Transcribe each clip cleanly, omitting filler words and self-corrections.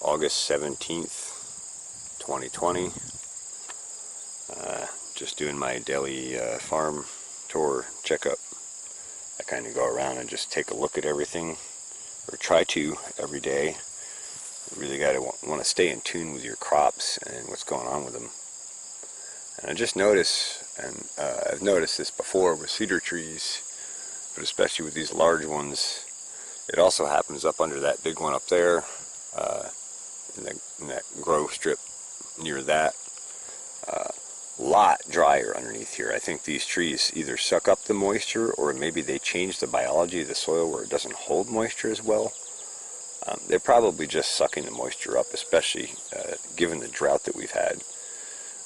August 17th, 2020. Just doing my daily farm tour checkup. I kind of go around and just take a look at everything, or try to every day. You really got to want to stay in tune with your crops and what's going on with them. And I just notice, and I've noticed this before with cedar trees, but especially with these large ones, it also happens up under that big one up there, in that grow strip near that. Lot drier underneath here. I think these trees either suck up the moisture, or maybe they change the biology of the soil where it doesn't hold moisture as well. They're probably just sucking the moisture up, especially given the drought that we've had.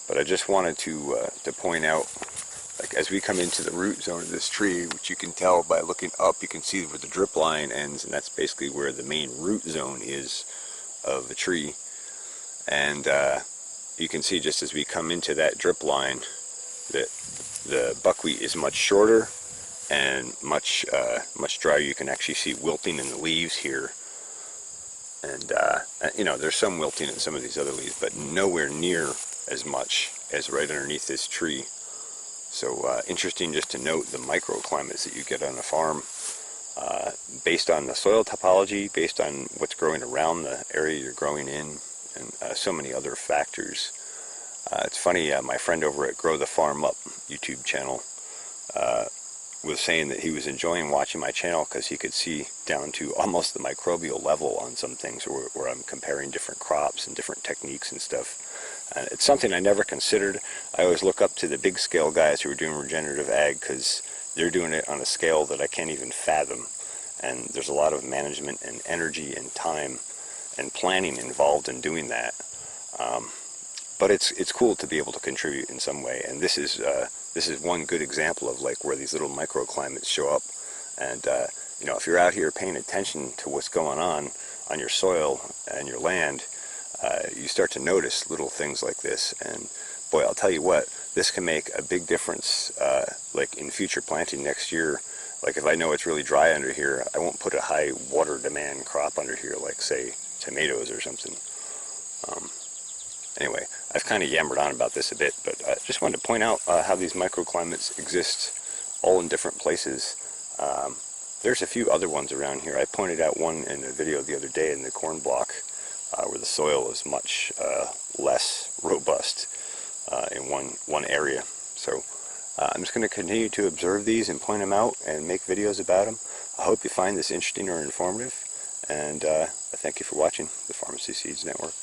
But I just wanted to point out, like as we come into the root zone of this tree, which you can tell by looking up, you can see where the drip line ends, and that's basically where the main root zone is of the tree. And you can see just as we come into that drip line that the buckwheat is much shorter and much drier. You can actually see wilting in the leaves here. And you know, there's some wilting in some of these other leaves, but nowhere near as much as right underneath this tree. So interesting just to note the microclimates that you get on a farm, based on the soil topology, based on what's growing around the area you're growing in, and so many other factors. It's funny, my friend over at Grow the Farm Up YouTube channel was saying that he was enjoying watching my channel because he could see down to almost the microbial level on some things where I'm comparing different crops and different techniques and stuff. And it's something I never considered. I always look up to the big scale guys who are doing regenerative ag because they're doing it on a scale that I can't even fathom. And there's a lot of management and energy and time and planning involved in doing that. But it's cool to be able to contribute in some way, and this is one good example of like where these little microclimates show up. And you know, if you're out here paying attention to what's going on your soil and your land, you start to notice little things like this. And boy, I'll tell you what, this can make a big difference. Like in future planting next year, like if I know it's really dry under here, I won't put a high water demand crop under here, like say tomatoes or something. Anyway, I've kind of yammered on about this a bit, but I just wanted to point out how these microclimates exist all in different places. There's a few other ones around here. I pointed out one in a video the other day in the corn block, where the soil is much less robust in one area. So I'm just going to continue to observe these and point them out and make videos about them. I hope you find this interesting or informative, and I thank you for watching the Pharmacy Seeds Network.